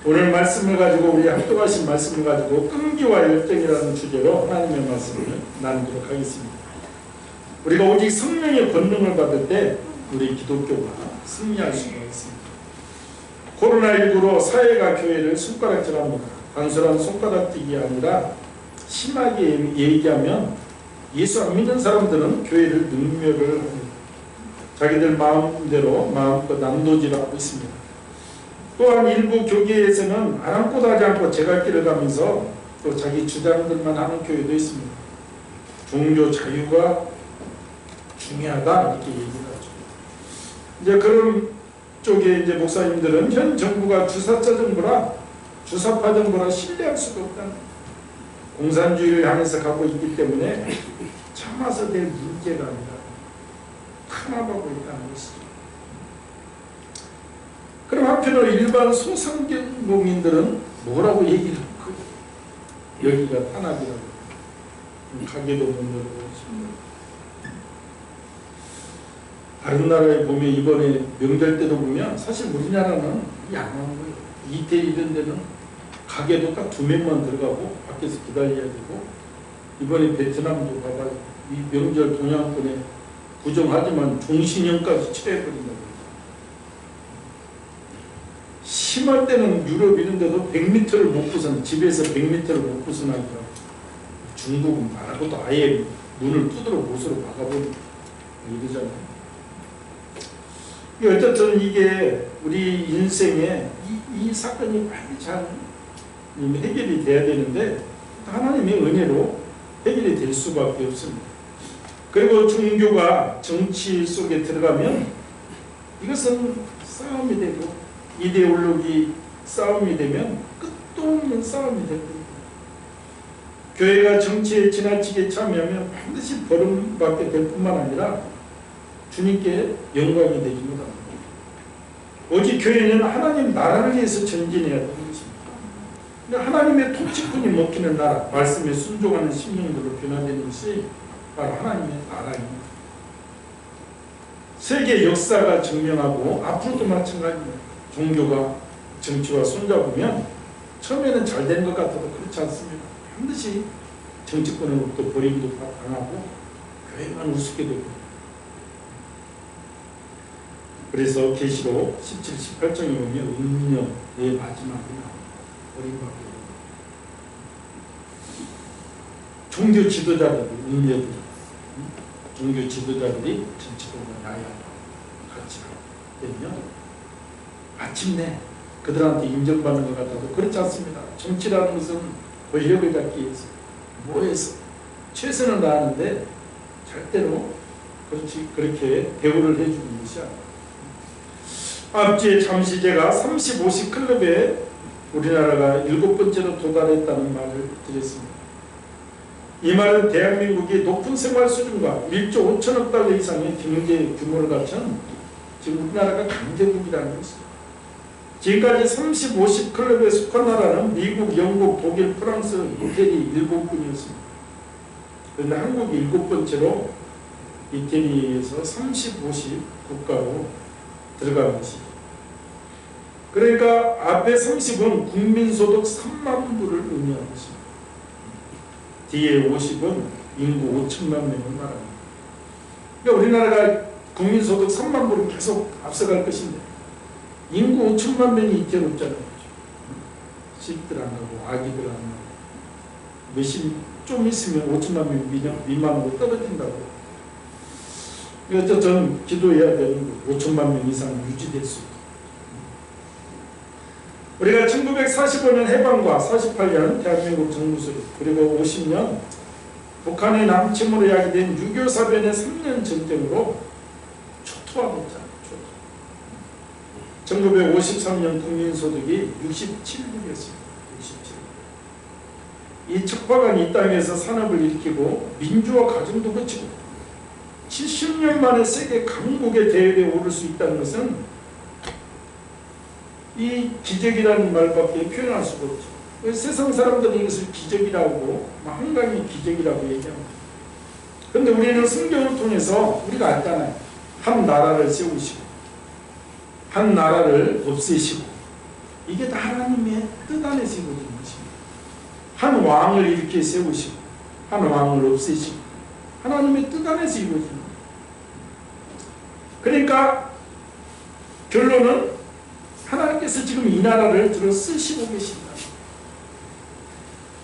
오늘 말씀을 가지고 우리 합독하신 말씀을 가지고 끈기와 열정이라는 주제로 하나님의 말씀을 나누도록 하겠습니다. 우리가 오직 성령의 권능을 받을 때 우리 기독교가 승리할 수가 있습니다. 코로나19로 사회가 교회를 손가락질합니다. 단순한 손가락질이 아니라 심하게 얘기하면 예수 안 믿는 사람들은 교회를 능멸을 합니다. 자기들 마음대로 마음껏 난도질하고 있습니다. 또한 일부 교계에서는 아랑곳하지 않고 제갈길을 가면서 또 자기 주장들만 하는 교회도 있습니다. 종교 자유가 중요하다 이렇게 얘기를 하죠. 이제 그런 쪽에 이제 목사님들은 현 정부가 주사파 정부라 신뢰할 수가 없다는 공산주의를 향해서 가고 있기 때문에 참아서 될 문제가 아니라 탄압하고 있다는 것이죠. 그럼 한편으로 일반 소상공인들은 뭐라고 얘기를 하고 여기가 탄압이라고 가게도 못 열고 다른 나라에 보면 이번에 명절 때도 보면 사실 우리나라는 양호한 거예요. 이태리 이런 데는 가게도 딱 2명만 들어가고 밖에서 기다려야 되고 이번에 베트남도 봐봐요. 이 명절 동양권에 부정하지만 종신형까지 치러해버린다고. 심할 때는 유럽 이런 데도 100m를 못 벗어나, 집에서 100m를 못 벗어나더라고. 중국은 말고도 아예 문을 두드러 못으로 막아버리고 이러잖아요. 어쨌든 이게 우리 인생에 이 사건이 빨리 잘 해결이 돼야 되는데 하나님의 은혜로 해결이 될 수밖에 없습니다. 그리고 종교가 정치 속에 들어가면 이것은 싸움이 되고 이데올로기 싸움이 되면 끝도 없는 싸움이 됩니다. 교회가 정치에 지나치게 참여하면 반드시 버림받게 될 뿐만 아니라 주님께 영광이 되지 못합니다. 오직 교회는 하나님 나라를 위해서 전진해야 되는 것입니다. 하나님의 통치권이 먹히는 나라, 말씀에 순종하는 심령으로 변화되는 것이 바로 하나님의 나라입니다. 세계 역사가 증명하고 앞으로도 마찬가지입니다. 종교가 정치와 손잡으면 처음에는 잘 되는 것 같아도 그렇지 않습니다. 반드시 정치권으로부터 버림도 당하고 교회만 우습게 되고. 그래서 계시록 17, 18장에 보면 음녀의 마지막이나 버림받게 됩니다. 종교 지도자들이 음녀들, 종교 지도자들이 정치권과 야야하고 같이 되면 마침내 그들한테 인정받는 것 같아도 그렇지 않습니다. 정치라는 것은 권력을 잡기 위해서 뭐해서 최선을 다하는데 절대로 그렇게 대우를 해주는 것이 아닙니다. 앞주에 잠시 제가 30-50 클럽에 우리나라가 7번째로 도달했다는 말을 드렸습니다. 이 말은 대한민국이 높은 생활 수준과 1조 5천억 달러 이상의 경제 규모를 갖춘 지금 우리나라가 강대국이라는 것이죠. 지금까지 30-50 클럽에 속한 나라는 미국, 영국, 독일, 프랑스, 이태리 7군이었습니다. 그런데 한국이 7번째로 이태리에서 30-50 국가로 들어간 것이죠. 그러니까 앞에 30은 국민소득 3만 불을 의미하는 것입니다. 뒤에 50은 인구 5천만 명을 말합니다. 그러니까 우리나라가 국민소득 3만 불을 계속 앞서갈 것인데 인구 5천만 명이 이태롭잖아요. 식들 안 가고 아기들 안 가고 좀 있으면 5천만 명 미만으로 떨어진다고. 어쨌든 기도해야 되는 5천만 명 이상 유지될 수 있도록. 우리가 1945년 해방과 48년 대한민국 정부수립 그리고 50년 북한의 남침으로 야기된 6.25 사변의 3년 전쟁으로 초토화가 됐잖아요. 1953년 국민소득이 67불이었습니다. 67불. 이 척박한 이 땅에서 산업을 일으키고 민주화 과정도 거치고 70년 만에 세계 강국의 대열에 오를 수 있다는 것은 이 기적이라는 말밖에 표현할 수가 없죠. 세상 사람들은 이것을 기적이라고 한강이 기적이라고 얘기합니다. 그런데 우리는 성경을 통해서 우리가 알잖아요. 한 나라를 세우시고 한 나라를 없애시고 이게 다 하나님의 뜻 안에서 이루어진 것입니다. 한 왕을 이렇게 세우시고 한 왕을 없애시고 하나님의 뜻 안에서 이루어진 겁니다. 그러니까 결론은 하나님께서 지금 이 나라를 들어 쓰시고 계십니다.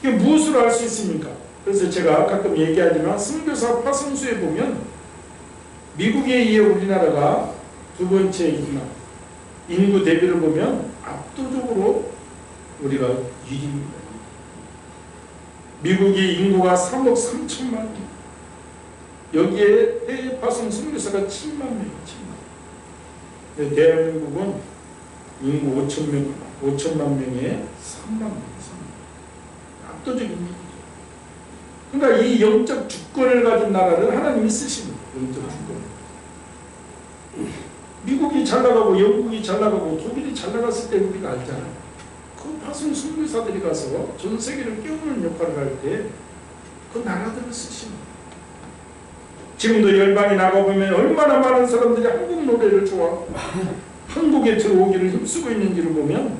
이게 무엇으로 알 수 있습니까? 그래서 제가 가끔 얘기하지만 선교사 파송수에 보면 미국에 이어 우리나라가 두 번째이구나. 인구 대비를 보면 압도적으로 우리가 1위입니다. 미국이 인구가 3억 3천만 명. 여기에 해외 파송 선교사가 7만 명이에요. 7만. 대한민국은 인구 5천만 명에 3만 명. 압도적인 얘기죠. 그러니까 이 영적 주권을 가진 나라를 하나님이 쓰십니다. 영적 주권. 미국이 잘 나가고 영국이 잘 나가고 독일이 잘 나갔을 때 우리가 알잖아요. 그 파송 선교사들이 가서 전 세계를 깨우는 역할을 할 때 그 나라들을 쓰십니다. 지금도 열방에 나가보면 얼마나 많은 사람들이 한국 노래를 좋아하고 한국에 들어오기를 힘쓰고 있는지를 보면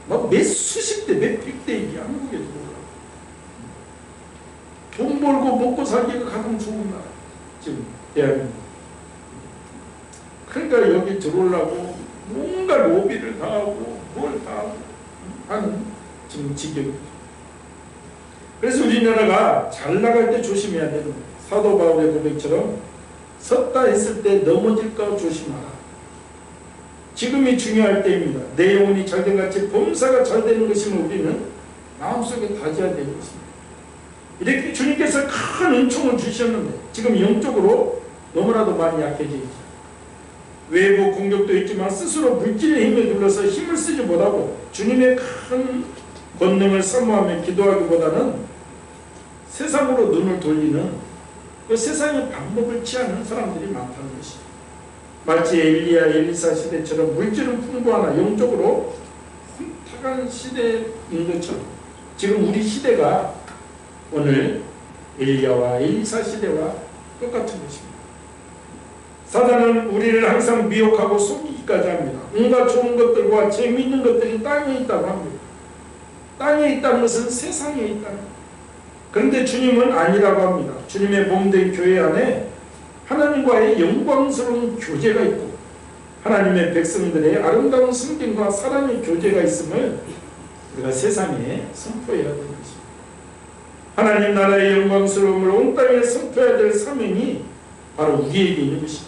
막 몇 수십 대, 몇 백대이야 한국에 들어오고 돈 벌고 먹고 살기가 가장 좋은 나라 지금 대한민국. 그러니까 여기 들어오려고 뭔가 로비를 다 하고 뭘 다 하는 지금 지경이죠. 그래서 우리나라가 잘 나갈 때 조심해야 되는 거예요. 사도 바울의 고백처럼 섰다 했을 때 넘어질까 조심하라. 지금이 중요할 때입니다. 내 영혼이 잘된 같이 범사가 잘 되는 것이면 우리는 마음속에 다져야 되는 것입니다. 이렇게 주님께서 큰 은총을 주셨는데 지금 영적으로 너무나도 많이 약해져 있죠. 외부 공격도 있지만 스스로 물질의 힘에 눌러서 힘을 쓰지 못하고 주님의 큰 권능을 사모하며 기도하기보다는 세상으로 눈을 돌리는 그 세상의 방법을 취하는 사람들이 많다는 것이죠. 마치 엘리야 엘리사 시대처럼 물질은 풍부하나 영적으로 혼탁한 시대인 것처럼 지금 우리 시대가 오늘 엘리야와 엘리사 시대와 똑같은 것입니다. 사단은 우리를 항상 미혹하고 속이기까지 합니다. 온갖 좋은 것들과 재미있는 것들이 땅에 있다고 합니다. 땅에 있다는 것은 세상에 있다는 겁니다. 그런데 주님은 아니라고 합니다. 주님의 몸된 교회 안에 하나님과의 영광스러운 교제가 있고 하나님의 백성들의 아름다운 성경과 사랑의 교제가 있음을 우리가 세상에 선포해야 되는 것입니다. 하나님 나라의 영광스러움을 온 땅에 선포해야 될 사명이 바로 우리에게 있는 것입니다.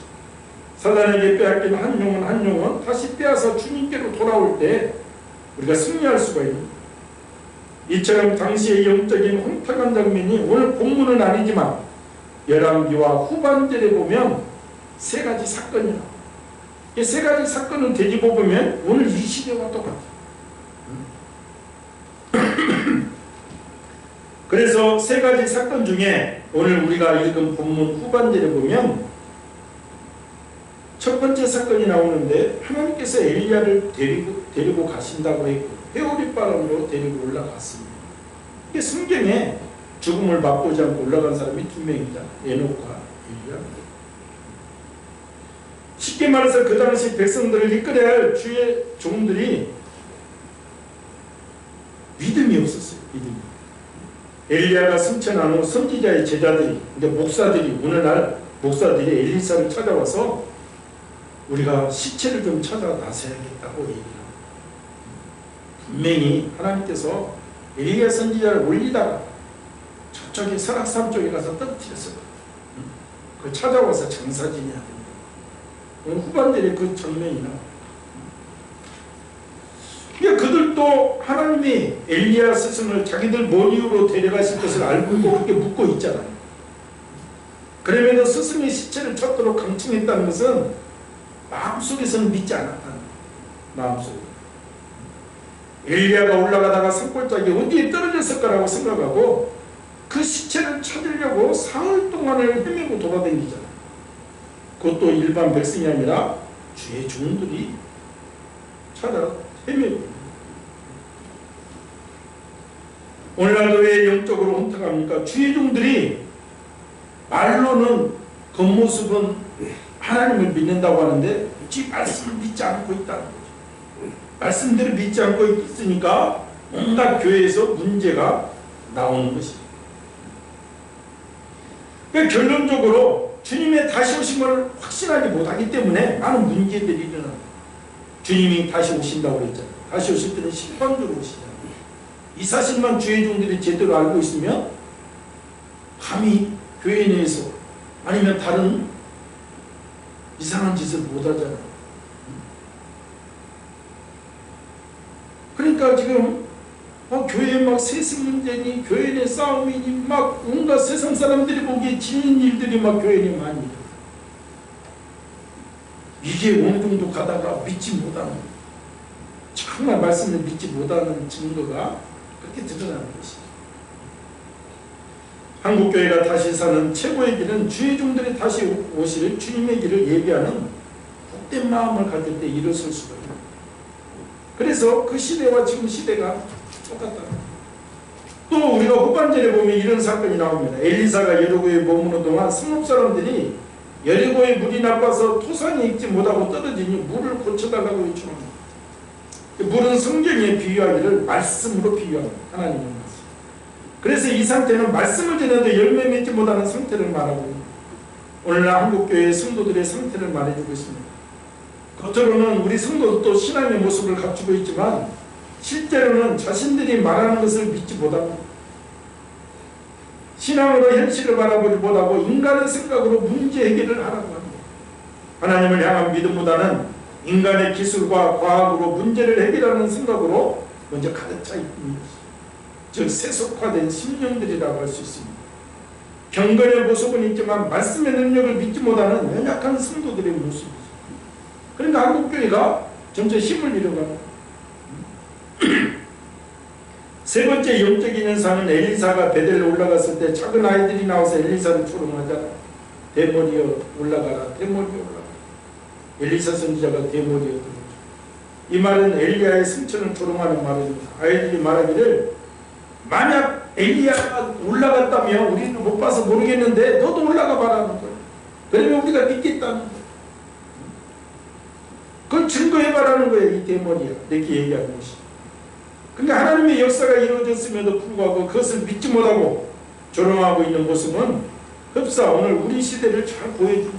사단에게 빼앗긴 한 영은 다시 빼앗아 주님께로 돌아올 때 우리가 승리할 수가 있는 겁니다. 이처럼 당시의 영적인 혼탁한 장면이 오늘 본문은 아니지만 열왕기와 후반절에 보면 세 가지 사건이 나와요. 이 세 가지 사건을 되짚어 보면 오늘 이 시대와 똑같아요. 그래서 세 가지 사건 중에 오늘 우리가 읽은 본문 후반절에 보면 첫 번째 사건이 나오는데 하나님께서 엘리야를 데리고 가신다고 했고 회오리바람으로 데리고 올라갔습니다. 이게 성경에 죽음을 맛보지 않고 올라간 사람이 두 명이다. 에녹과 엘리야. 쉽게 말해서 그 당시 백성들을 이끌어야 할 주의 종들이 믿음이 없었어요. 믿음이. 엘리야가 승천한 후 선지자의 제자들이, 목사들이, 오늘날 목사들이 엘리사를 찾아와서 우리가 시체를 좀 찾아 나서야겠다고 얘기합니다. 분명히 하나님께서 엘리야 선지자를 올리다가 저쪽에 설악산 쪽에 가서 떨어뜨렸어요. 그 찾아와서 장사지내야 됩니다. 오늘 후반절에 그 장면이 나와요. 그들도 하나님이 엘리야 스승을 자기들 먼 이유로 데려가실 것을 알고 있고 그렇게 묻고 있잖아요. 그러면서 스승의 시체를 찾도록 강청했다는 것은 마음속에서는 믿지 않았다는 거예요. 마음속에. 엘리야가 올라가다가 산골짜기 어디에 떨어졌을까라고 생각하고 그 시체를 찾으려고 사흘 동안을 헤매고 돌아다니잖아요. 그것도 일반 백성이 아니라 주의 종들이 찾아 헤매고. 오늘날도 왜 영적으로 혼탁합니까? 주의 종들이 말로는 겉모습은 하나님을 믿는다고 하는데 굳이 말씀을 믿지 않고 있다는 거죠. 말씀대로 믿지 않고 있으니까 온갖 교회에서 문제가 나오는 것이죠. 그러니까 결론적으로 주님의 다시 오심을 확신하지 못하기 때문에 많은 문제들이 일어납니다. 주님이 다시 오신다고 그랬잖아요. 다시 오실 때는 심판적으로 오시잖아요. 이 사실만 주의 종들이 제대로 알고 있으면 감히 교회 내에서 아니면 다른 이상한 짓을 못하잖아요. 그러니까 지금 교회에 막 세습 문제니 교회 내 싸움이니 막 온갖 세상 사람들이 보기에 지는 일들이 막 교회 내 많이 일어나요. 이게 어느 정도 가다가 믿지 못하는, 정말 말씀을 믿지 못하는 증거가 그렇게 드러나는 것이죠. 한국교회가 다시 사는 최고의 길은 주의 종들이 다시 오실 주님의 길을 예비하는 복된 마음을 가질 때 일어설 수가 있는 거예요. 그래서 그 시대와 지금 시대가 똑같다. 또 우리가 후반절에 보면 이런 사건이 나옵니다. 엘리사가 여리고에 머무는 동안 성읍 사람들이 여리고에 물이 나빠서 토산이 익지 못하고 떨어지니 물을 고쳐달라고 요청합니다. 물은 성경에 비유하기를 말씀으로 비유합니다. 하나님의 말씀. 그래서 이 상태는 말씀을 전해도 열매 맺지 못하는 상태를 말하고 있습니다. 오늘날 한국교회의 성도들의 상태를 말해주고 있습니다. 겉으로는 우리 성도도 신앙의 모습을 갖추고 있지만 실제로는 자신들이 말하는 것을 믿지 못합니다. 신앙으로 현실을 바라보지 못하고 인간의 생각으로 문제 해결을 하라고 합니다. 하나님을 향한 믿음보다는 인간의 기술과 과학으로 문제를 해결하는 생각으로 먼저 가득 차 있습니다. 즉 세속화된 심령들이라고 할 수 있습니다. 경건의 모습은 있지만 말씀의 능력을 믿지 못하는 연약한 성도들의 모습이죠. 그러니까 한국교회가 점점 힘을 잃어갑니다. 세 번째 영적인 현상은 엘리사가 베델에 올라갔을 때 작은 아이들이 나와서 엘리사를 조롱하잖아. 대머리여 올라가라. 대머리여 올라가라. 엘리사 선지자가 대머리여. 이 말은 엘리야의 승천을 조롱하는 말입니다. 아이들이 말하기를 만약 엘리야가 올라갔다면 우리는 못 봐서 모르겠는데 너도 올라가 봐라는 거예요. 그러면 우리가 믿겠다는 거예요. 그건 증거해봐라는 거예요. 이 대머리야. 이렇게 얘기하는 것이. 그러니까 하나님의 역사가 이루어졌음에도 불구하고 그것을 믿지 못하고 조롱하고 있는 모습은 흡사 오늘 우리 시대를 잘 보여줍니다.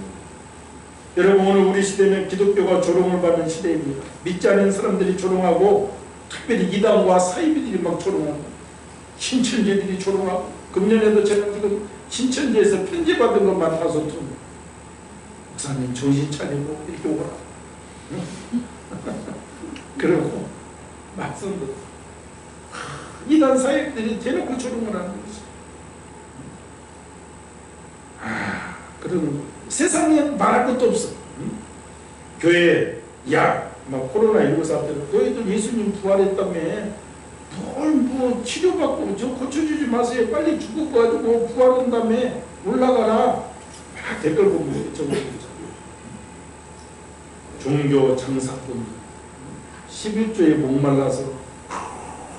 여러분 오늘 우리 시대는 기독교가 조롱을 받는 시대입니다. 믿지 않는 사람들이 조롱하고 특별히 이단과 사이비들이 막 조롱하고 신천지들이 조롱하고 금년에도 제가 지금 신천지에서 편지 받은 것만 다소 좀 목사님 정신 차리고 이렇게 오라 그러고 막선도 이단 사역들이 대놓고 조롱을 하는 거죠. 그런 세상에 말할 것도 없어. 교회 막 코로나19 사태로 너희들 예수님 부활했다며 뭘 치료받고 저 고쳐주지 마세요. 빨리 죽어가지고 부활한다며 올라가라. 막 댓글 보면 종교 장사꾼 11조에 목말라서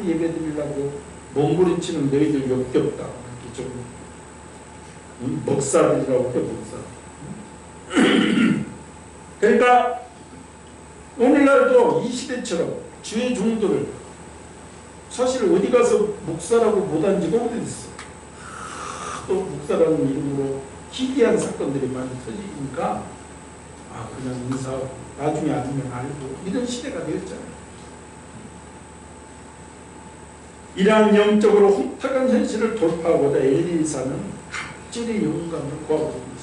예배드리려고 몸부림치는 너희들 역겹다. 목사들이라고 해 목사. 그러니까 오늘날도 이 시대처럼 주의 종들을 사실 어디 가서 목사라고 못한 지가 오래됐어. 또 목사라는 이름으로 희귀한 사건들이 많이 터지니까 그냥 인사하고 나중에 알면 알고 이런 시대가 되었잖아요. 이러한 영적으로 혼탁한 현실을 돌파하고자 엘리사는 갑절의 영감을 구하고 있습니다.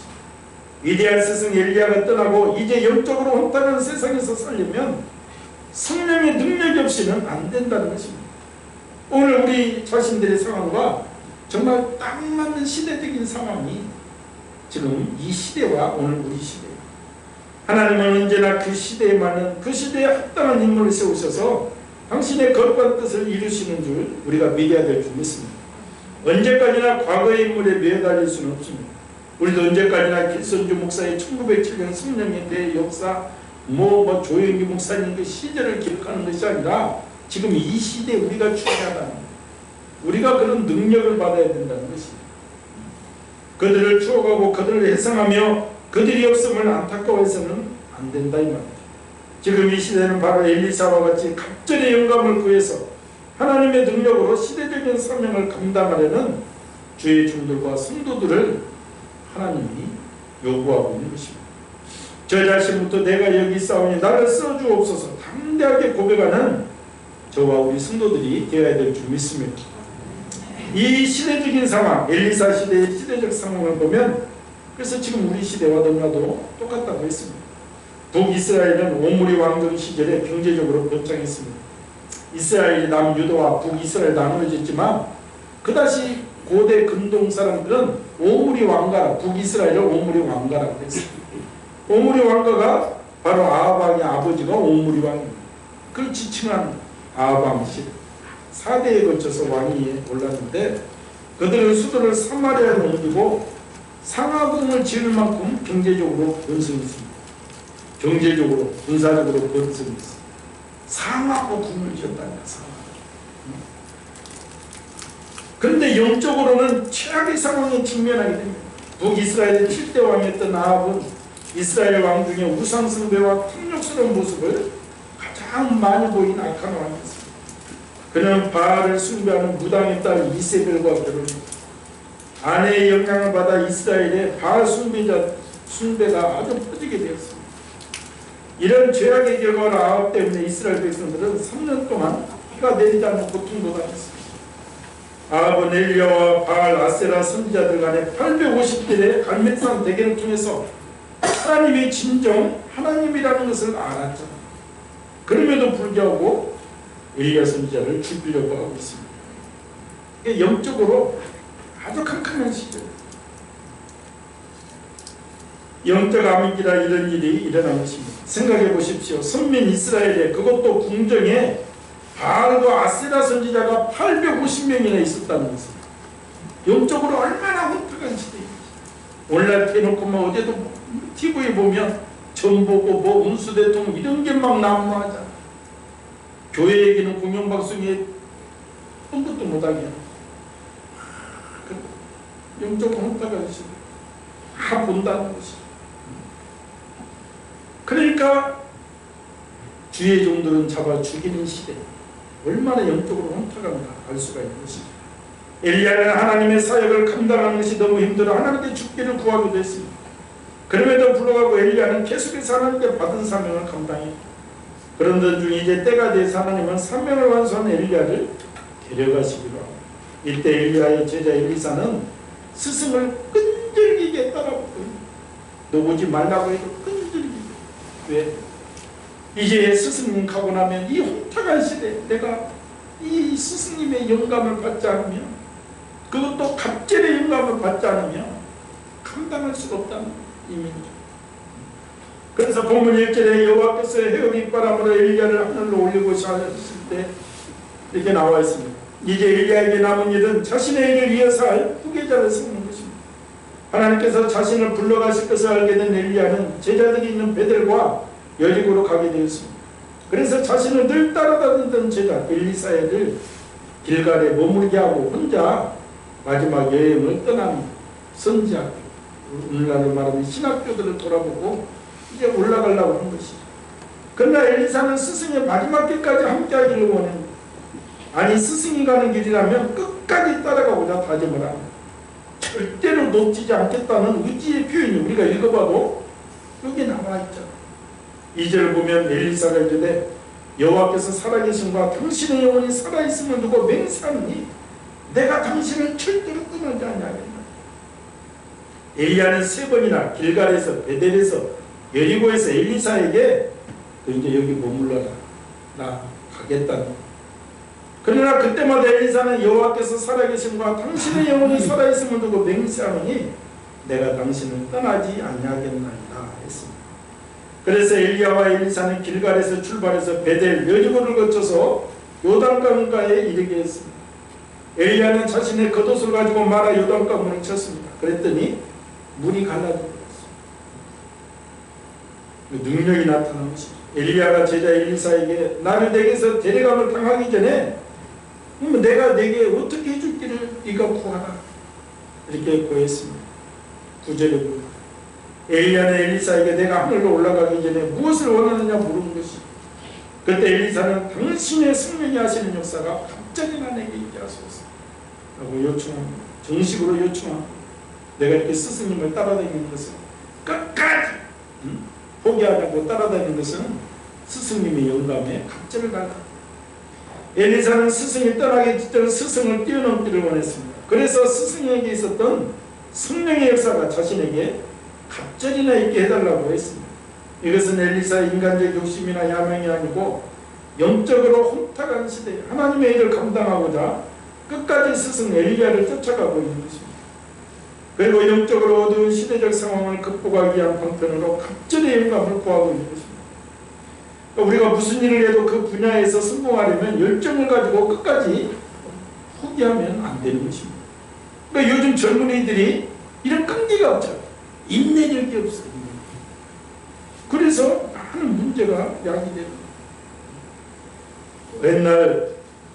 위대한 스승 엘리야가 떠나고 이제 영적으로 혼탁한 세상에서 살려면 성령의 능력이 없이는 안 된다는 것입니다. 오늘 우리 자신들의 상황과 정말 딱 맞는 시대적인 상황이 지금 이 시대와 오늘 우리 시대입니다. 하나님은 언제나 그 시대에 맞는 그 시대에 합당한 인물을 세우셔서 당신의 거룩한 뜻을 이루시는 줄 우리가 믿어야 될 줄 믿습니다. 언제까지나 과거의 인물에 매달릴 수는 없습니다. 우리도 언제까지나 길선주 목사의 1907년 성령에 대해 역사 조영기 목사님 그 시절을 기록하는 것이 아니라 지금 이 시대에 우리가 중요하다는 거예요. 우리가 그런 능력을 받아야 된다는 것입니다. 그들을 추억하고 그들을 회상하며 그들이 없음을 안타까워해서는 안 된다 이 말이죠. 지금 이 시대는 바로 엘리사와 같이 갑절의 영감을 구해서 하나님의 능력으로 시대적인 사명을 감당하려는 주의 종들과 성도들을 하나님이 요구하고 있는 것입니다. 저 자신부터 내가 여기 있사오니 나를 써주옵소서 담대하게 고백하는 저와 우리 성도들이 되어야 될 줄 믿습니다. 이 시대적인 상황, 엘리사 시대의 시대적 상황을 보면 그래서 지금 우리 시대와 너무나도 똑같다고 했습니다. 북이스라엘은 오므리 왕정 시절에 경제적으로 번창했습니다. 이스라엘이 남유다와 북이스라엘 나누어졌지만 그다시 고대 근동 사람들은 오므리 왕가라, 북이스라엘을 오므리 왕가라고 했습니다. 오므리 왕가가 바로 아합 왕의 아버지가 오므리 왕입니다. 그걸 지칭한 아합 왕 시대 4대에 걸쳐서 왕이 올랐는데 그들은 수도를 사마리아로 옮기고 상하궁을 지을 만큼 경제적으로 번성했습니다. 경제적으로 군사적으로 번성했습니다. 상하궁을 지었다니까. 그런데 영적으로는 최악의 상황에 직면하게 됩니다. 북이스라엘의 7대 왕이었던 아합은 이스라엘 왕 중에 우상숭배와 탐욕스러운 모습을 가장 많이 보인 악한 왕이었습니다. 그는 바알을 숭배하는 무당의 딸 이세벨과 결혼했습니다. 아내의 영향을 받아 이스라엘의 바알 숭배가 아주 퍼지게 되었습니다. 이런 죄악의 결과로 아합 때문에 이스라엘 백성들은 3년 동안 비가 내리지 않는 고통도 당했습니다. 아합은 엘리야와 바알 아세라 선지자들 간의 850일의 갈멜산 대결을 통해서 하나님의 진정 하나님이라는 것을 알았죠. 그럼에도 불구하고 엘리야 선지자를 죽이려고 하고 있습니다. 이게 영적으로 아주 캄캄한 시절. 영적 암흑이라 이런 일이 일어난 것입니다. 생각해 보십시오. 선민 이스라엘에 그것도 궁정에 바알과 아세라 선지자가 850명이나 있었다는 것은 영적으로 얼마나 혼탁한 시대입니다. 오늘날 대놓고 어제도 TV에 보면 전보고 뭐 운수 대통령 이런 게 막 난무하잖아. 교회 얘기는 공영방송에 아무것도 못하게 하는 영적으로 혼탁한 시대. 다 본다는 것이. 그러니까 주의 종들은 잡아 죽이는 시대. 얼마나 영적으로 혼탁한가 알 수가 있는 것입니다. 엘리야는 하나님의 사역을 감당하는 것이 너무 힘들어 하나님께 죽기를 구하기도 했습니다. 그럼에도 불구하고 엘리야는 계속해서 하나님께 받은 사명을 감당해. 그런 중 이제 때가 돼서 하나님은 사명을 완수한 엘리야를 데려가시기로 합니다. 이때 엘리야의 제자 엘리사는 스승을 끈질기게 따라붙고 너 오지 말라고 해도 끈질기게. 왜? 이제 스승님 가고 나면 이 혼탁한 시대 내가 이 스승님의 영감을 받지 않으면 그것도 갑절의 영감을 받지 않으면 감당할 수가 없다는 의미입니다. 그래서 본문 1절에 여호와께서 헤어빗바람으로 엘리야를 하늘로 올리고 하셨을 때 이렇게 나와 있습니다. 이제 엘리야에게 남은 일은 자신의 일을 위해서 할 후계자를 세우는 것입니다. 하나님께서 자신을 불러가실 것을 알게 된 엘리야는 제자들이 있는 베델과 여리고로 가게 되었습니다. 그래서 자신을 늘 따라다니던 제자 엘리사를 길갈에 머물게 하고 혼자 마지막 여행을 떠납니다. 선지학교, 오늘날로 말하면 신학교들을 돌아보고 이제 올라가려고 하는 것이죠. 그러나 엘리사는 스승의 마지막 길까지 함께하기를 원합니다. 아니 스승이 가는 길이라면 끝까지 따라가고자 다짐을 합니다. 절대로 놓치지 않겠다는 의지의 표현이 우리가 읽어봐도 여기 나와 있죠. 2절을 보면 엘리사가 이르되 여호와께서 살아계심과 당신의 영혼이 살아있음을 두고 맹세하노니 내가 당신을 절대로 떠나지 아니하겠다. 엘리야는 3번이나 길갈에서 베델에서 여리고에서 엘리사에게 너 이제 여기 머물러라 나 가겠다는. 그러나 그때마다 엘리사는 여호와께서 살아계심과 당신의 영혼이 살아있음을 두고 맹세하노니 내가 당신을 떠나지 아니하겠나이다 했습니다. 그래서 엘리야와 엘리사는 길갈에서 출발해서 베델 여리고를 거쳐서 요단강가에 이르게 했습니다. 엘리야는 자신의 겉옷을 가지고 말아 요단강물을 쳤습니다. 그랬더니 물이 갈라졌습니다. 능력이 나타난 것이죠. 엘리야가 제자 엘리사에게 나를 내게서 데려감을 당하기 전에 내가 내게 어떻게 해줄기를 네가 구하라 이렇게 구했습니다. 9절에 보면 엘리야는 엘리사에게 내가 하늘로 올라가기 전에 무엇을 원하느냐 물은 것이. 그때 엘리사는 당신의 승리케 하시는 역사가 갑자기 나에게 있게 하소서 라고 요청합니다. 정식으로 요청합니다. 내가 이렇게 스승님을 따라다니는 것은 끝까지 포기하고 따라다니는 것은 스승님의 영감에 갑절을 달라. 엘리사는 스승이 떠나기 직전 스승을 뛰어넘기를 원했습니다. 그래서 스승에게 있었던 성령의 역사가 자신에게 갑절이나 있게 해달라고 했습니다. 이것은 엘리사의 인간적 욕심이나 야망이 아니고 영적으로 혼탁한 시대에 하나님의 일을 감당하고자 끝까지 스승 엘리야를 쫓아가고 있는 것입니다. 그리고 영적으로 어두운 시대적 상황을 극복하기 위한 방편으로 갑절의 영감을 구하고 있는 것입니다. 우리가 무슨 일을 해도 그 분야에서 성공하려면 열정을 가지고 끝까지 포기하면 안 되는 것입니다. 그러니까 요즘 젊은이들이 이런 끈기가 없잖아요. 인내력이 없어요. 그래서 많은 문제가 야기돼요. 옛날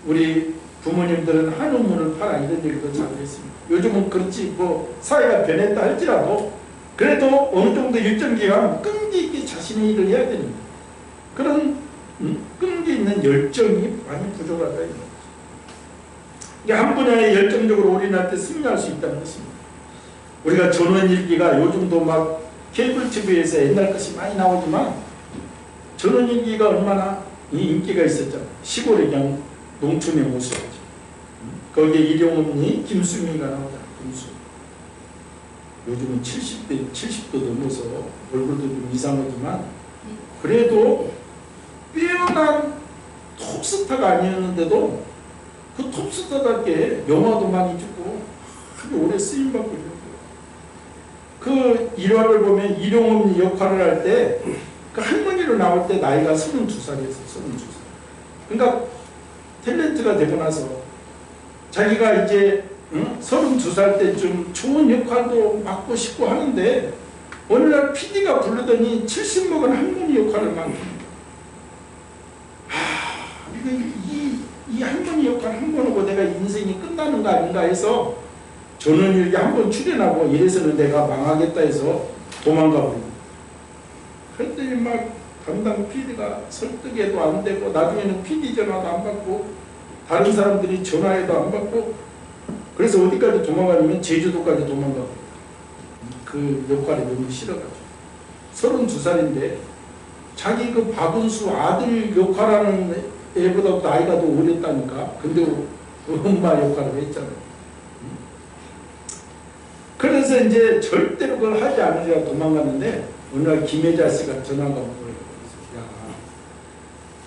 우리 부모님들은 한우물을 팔아 이런 얘기도 잘 했습니다. 요즘은 그렇지 뭐 사회가 변했다 할지라도 그래도 어느 정도 일정 기간 끈기 있게 자신의 일을 해야 됩니다. 그런 끈기 있는 열정이 많이 부족하다. 이게 한 분야에 열정적으로 올인할 때 승리할 수 있다는 것입니다. 우리가 전원일기가 요즘도 막 케이블 TV에서 옛날 것이 많이 나오지만 전원일기가 얼마나 인기가 있었잖아요. 시골의 그냥 농촌의 모습이죠. 거기에 일용엄니 김수미가 나오잖아요. 김수미. 요즘은 70도 넘어서 얼굴도 좀 이상하지만 그래도 빼어난 톱스타가 아니었는데도 그 톱스타답게 영화도 많이 찍고 아주 오래 쓰임받고 있는 거예요. 그 일화를 보면 일용엄니 역할을 할 때 그 할머니로 나올 때 나이가 32살이었어요. 32살. 그러니까 탤런트가 되고 나서 자기가 이제 32살 때쯤 좋은 역할도 맡고 싶고 하는데 어느 날 PD가 부르더니 70 먹은 할머니 역할을 맡깁니다. 이 할머니 역할 한 번 하고 내가 인생이 끝나는 거 아닌가 해서 전원일기 한 번 출연하고 이래서는 내가 망하겠다 해서 도망가 버립니다. 그랬더니 막 담당 PD가 설득해도 안 되고 나중에는 PD 전화도 안 받고 다른 사람들이 전화해도 안 받고 그래서 어디까지 도망가냐면 제주도까지 도망가고 그 역할이 너무 싫어가지고 32살인데 자기 그 박은수 아들 역할하는 애보다 나이가 더 오랬다니까. 근데 엄마 역할을 했잖아요. 그래서 이제 절대로 그걸 하지 않으려고 도망갔는데 어느 날 김혜자 씨가 전화가 온 거예요. 야,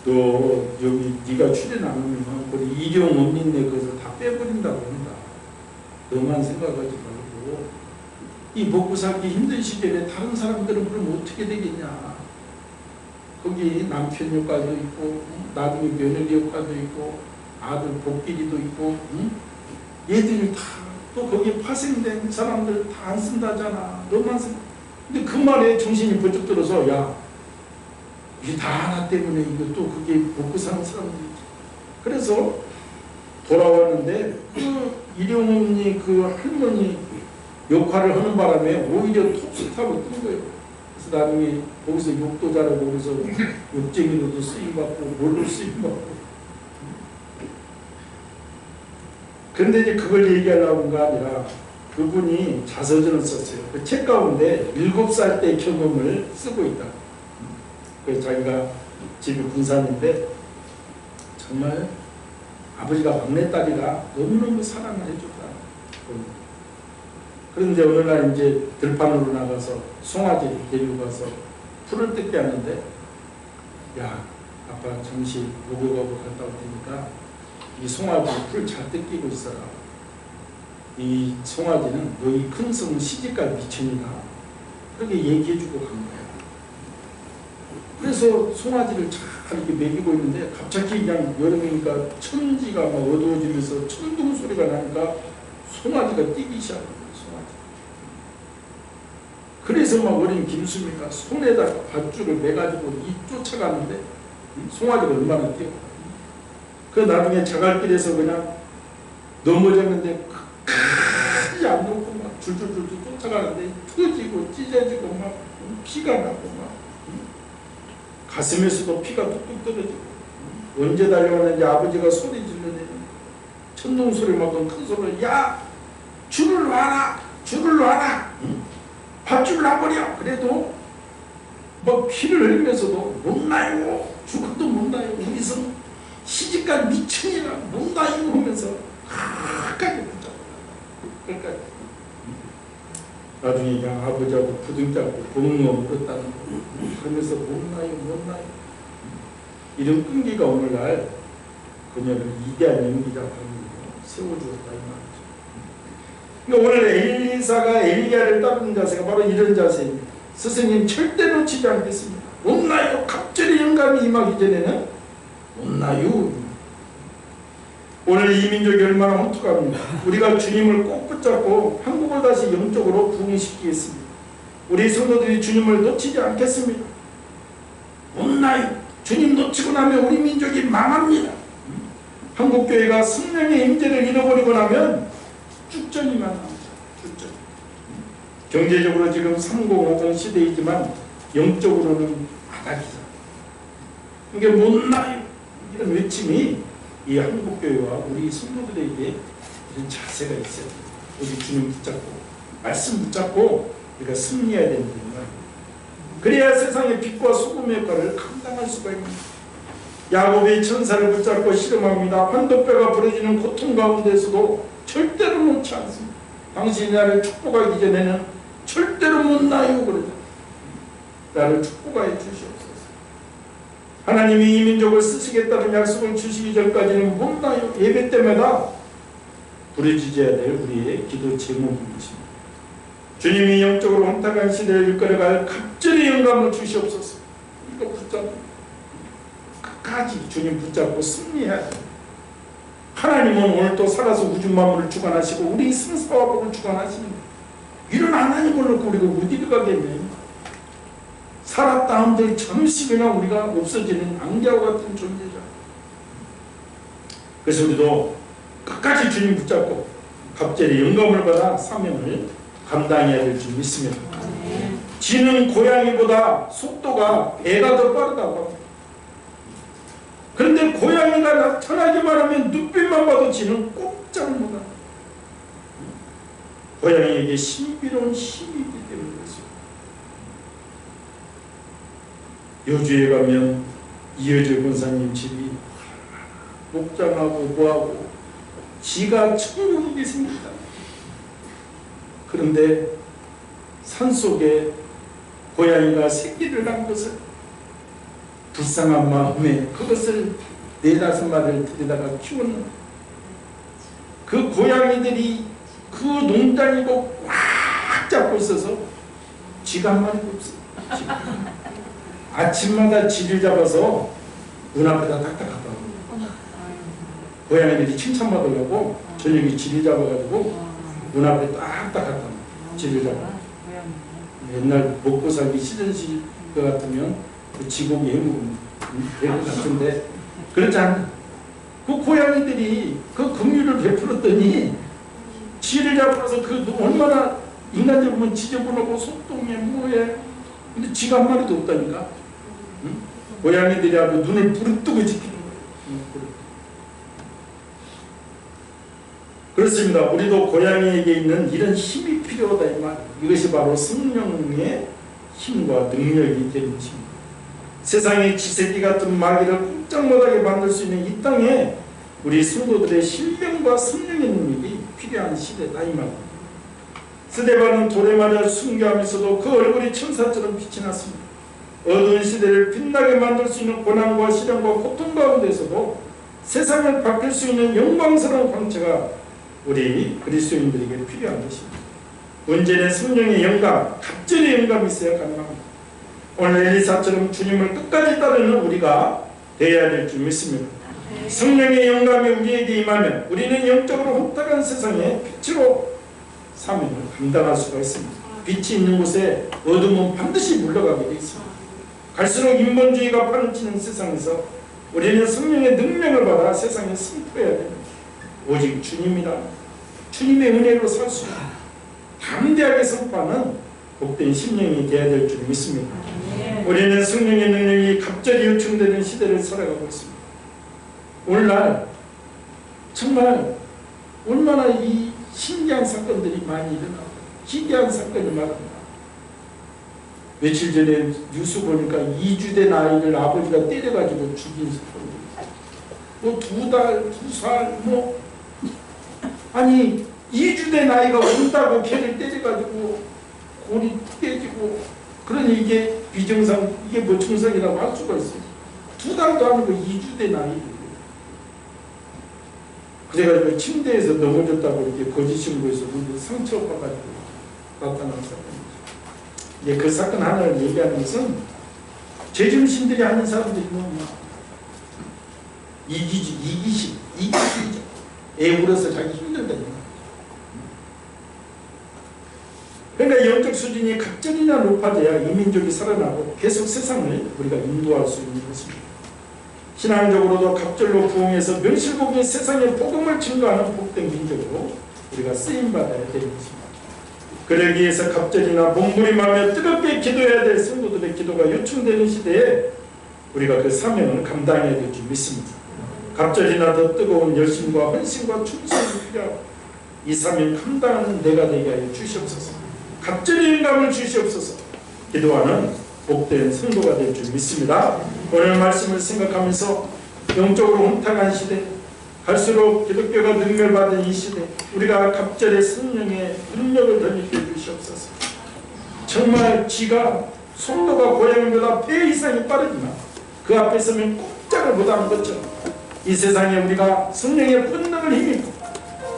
너 여기 네가 출연 안 하면 우리 일용엄니네 그것을 다 빼버린다고 한다. 너만 생각하지 말고 이 먹고 살기 힘든 시절에 다른 사람들은 그럼 어떻게 되겠냐. 거기 남편 역할도 있고 나중에 며느리 역할도 있고 아들 복길이도 있고 얘들이 다 또 거기에 파생된 사람들 다 안 쓴다잖아. 너만 쓴. 근데 그 말에 정신이 번쩍 들어서 야 이게 다 하나 때문에 이거 또 그게 먹고 사는 사람들이지. 그래서 돌아왔는데 그 일용엄니 그 할머니 역할을 하는 바람에 오히려 톱스타로 뜬 거예요. 그래서 나중에 거기서 욕도 잘하고 그래서 욕쟁이로도 쓰임받고 뭘로 쓰임받고. 그런데 이제 그걸 얘기하려고 한 거 아니라 그분이 자서전을 썼어요. 그 책 가운데 7살 때 경험을 쓰고 있다. 그래서 자기가 집이 군산인데 정말 아버지가 막내딸이라 너무너무 사랑을 해줬다. 그런데 어느 날 이제 들판으로 나가서 송아지 데리고 가서 풀을 뜯게 하는데 야 아빠 잠시 목욕하고 갔다 올 테니까 이 송아지 풀 잘 뜯기고 있어라. 이 송아지는 너희 큰 성 시집갈 미천이다. 그렇게 얘기해주고 간 거야. 그래서 송아지를 잘 이렇게 먹이고 있는데 갑자기 그냥 여름이니까 천지가 막 어두워지면서 천둥 소리가 나니까 송아지가 뛰기 시작한 거야. 송아지. 그래서 막 어린 김수미가 손에다가 밧줄을 매가지고 쫓아가는데 송아지가 얼마나 뛰어. 그 나중에 자갈길에서 그냥 넘어졌는데 크지 안 놓고 막 줄줄줄줄 쫓아가는데 터지고 찢어지고 막 피가 나고 막 가슴에서도 피가 뚝뚝 떨어지고 언제 달려가는지 아버지가 소리 질러내는 천둥 소리 만큼 큰 소리로 야 줄을 놔라 줄을 놔라 밧줄 놔버려. 그래도 막 피를 흘리면서도 못 놔요 죽어도 못 놔요 우리 성 시집간 미천이라 못 놔요 하면서 끝까지 붙잡고 끝까지. 나중에 그냥 아버지하고 부둥잡고 엉엉 울었다는 거 그러면서 못 놔요 못 놔요. 이런 끈기가 오늘날 그녀를 위대한 연기자로 세워주었다 이 말이죠. 그러니까 오늘 엘리사가 엘리야를 따르는 자세가 바로 이런 자세입니다. 스승님 절대 놓치지 않겠습니다. 못 놔요. 갑절의 영감이 임하기 전에는 못 놔요. 오늘 이 민족이 얼마나 혼탁합니다. 우리가 주님을 꼭 붙잡고 한국을 다시 영적으로 부흥시키겠습니다. 우리 성도들이 주님을 놓치지 않겠습니다. 못 놔요. 주님 놓치고 나면 우리 민족이 망합니다. 한국교회가 성령의 임재를 잃어버리고 나면 쭉전이만 나옵니다. 쭉전. 경제적으로 지금 3050 시대이지만 영적으로는 바닥이죠. 이게 못 놔요. 이런 외침이 이 한국교회와 우리 성도들에게 이런 자세가 있어요. 우리 주님 붙잡고 말씀 붙잡고 우리가 승리해야 되는 거예요. 그래야 세상의 빛과 소금의 역할을 감당할 수가 있습니다. 야곱이 천사를 붙잡고 씨름합니다. 환도뼈가 부러지는 고통 가운데서도 절대로 놓지 않습니다. 당신이 나를 축복하기 전에는 절대로 못 놔요 그러죠. 나를 축복하여 주시옵소서. 하나님이 이 민족을 쓰시겠다는 약속을 주시기 전까지는 못 놔요. 예배 때마다 부르짖어야 될 우리의 기도 제목인 것입니다. 주님이 영적으로 혼탁한 시대를 이끌어갈 갑절의 영감을 주시옵소서. 이거 붙잡고 끝까지 주님 붙잡고 승리해야 돼요. 하나님은 오늘 또 살아서 우주 만물을 주관하시고 우리 승사와 복을 주관하시는 이런 하나님을 놓고 우리가 어디로 가겠네. 살았다 한들 잠시 그냥 우리가 없어지는 앙자와 같은 존재죠. 그래서 우리도 끝까지 주님 붙잡고 갑절의 영감을 받아 사명을 감당해야 될 줄 믿습니다. 쥐는 고양이보다 속도가 배가 더 빠르다고 합니다. 그런데 고양이가 나타나기만 하면 눈빛만 봐도 쥐는 꼼짝 못합니다. 고양이에게 신비로운 힘이 있기 때문에 그렇습니다. 여주에 가면 이효재 권사님 집이 목장하고 뭐하고 쥐가 천국이 생깁니다. 그런데 산속에 고양이가 새끼를 낳은 것을 불쌍한 마음에 그것을 4-5마리를 들여다가 키우는 그 고양이들이 그 농장이고 꽉 잡고 있어서 쥐가 한 마리도 없어요. 아침마다 쥐를 잡아서 눈앞에다 탁탁 갖다 놔요. 고양이들이 칭찬받으려고 저녁에 쥐를 잡아가지고 눈앞에 딱딱 갖다 놔요. 쥐를 잡아. 옛날 먹고 살기 싫으실 것 같으면 그 쥐고기 해먹으면 될 것 같은데 그렇지 않아요. 그 고양이들이 그 긍휼을 베풀었더니 쥐를 잡아서 그 얼마나 인간적으로 보면 지저분하고 소똥에 뭐에 근데 쥐가 한 마리도 없다니까. 응? 고양이들이 아주 눈을 부릅뜨고 지키는 거예요. 그렇습니다. 우리도 고양이에게 있는 이런 힘이 필요하다 이 말. 이것이 바로 성령의 힘과 능력이 되는 것입니다. 세상의 지새끼 같은 마귀를 꼼짝 못하게 만들 수 있는 이 땅에 우리 성도들의 신령과 성령의 능력이 필요한 시대다 이 말입니다. 스데반은 돌에 맞아 순교하면서도 그 얼굴이 천사처럼 빛이 났습니다. 어두운 시대를 빛나게 만들 수 있는 고난과 시련과 고통 가운데서도 세상을 바꿀 수 있는 영광스러운 광채가 우리 그리스도인들에게 필요한 것입니다. 문제는 성령의 영감, 갑절의 영감이 있어야 가능합니다. 오늘 엘리사처럼 주님을 끝까지 따르는 우리가 되어야 될 줄 믿습니다. 성령의 영감이 우리에게 임하면 우리는 영적으로 혼탁한 세상에 빛으로 사명을 감당할 수가 있습니다. 빛이 있는 곳에 어둠은 반드시 물러가게 되어 있습니다. 갈수록 인본주의가 파묻히는 세상에서 우리는 성령의 능력을 받아 세상에 승포해야 됩니다. 오직 주님이라 주님의 은혜로 살 수 있는 담대하게 선포하는 복된 심령이 되어야 될 줄 믿습니다. 우리는 성령의 능력이 갑자기 요청되는 시대를 살아가고 있습니다. 오늘날 정말 얼마나 이 신기한 사건들이 많이 일어나고 신기한 사건이 많습니다. 며칠 전에 뉴스 보니까 2주된 아이를 아버지가 때려가지고 죽인 사건들, 뭐 2달, 2살, 뭐 아니 2주된 아이가 온다고 걔를 때려가지고 골이 깨지고, 그러니 이게 비정상, 이게 뭐 정상이라고 할 수가 있어요. 2달도 아니고 2주된 아이를. 그래가지고 침대에서 넘어졌다고 이렇게 거짓 신고해서 상처받아가지고 나타난 사건이죠. 이제 그 사건 하나를 얘기하는 것은 죄중심들이 하는 사람들이 너무 이기심이죠. 애 울어서 자기 힘들다는 거예요. 그러니까 영적 수준이 갑절이나 높아져야 이 민족이 살아나고 계속 세상을 우리가 인도할 수 있는 것입니다. 신앙적으로도 갑절로 부흥해서 명실복이 세상에 복음을 증거하는 복된 민족으로 우리가 쓰임받아야 되는 것입니다. 그러기 위해서 갑절이나 몸부림하며 뜨겁게 기도해야 될 성도들의 기도가 요청되는 시대에 우리가 그 사명을 감당해야 될 줄 믿습니다. 갑절이나 더 뜨거운 열심과 헌신과 충성이 필요하고 이 사명 감당하는 내가 되게 하여 주시옵소서. 갑절의 영감을 주시옵소서. 기도하는 복된 성도가 될 줄 믿습니다. 오늘 말씀을 생각하면서 영적으로 혼탁한 시대, 갈수록 기독교가 능멸받은 이 시대, 우리가 갑절의 성령의 능력을 더 느껴 주시옵소서. 정말 쥐가 속도가 고양이보다 배 이상이 빠르지만 그 앞에 서면 꼼짝을 못하는 것처럼 이 세상에 우리가 성령의 본능을 힘입고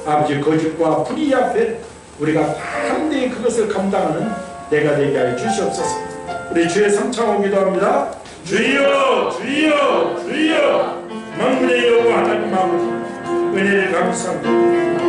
아버지 거짓과 불의 앞에 우리가 담대히 그것을 감당하는 내가 되게 하여 주시옵소서. 우리 주의 삼창하고 기도합니다. 주여 주여 주여 만군의 여호와 하나님 아버지, 은혜를 감사합니다.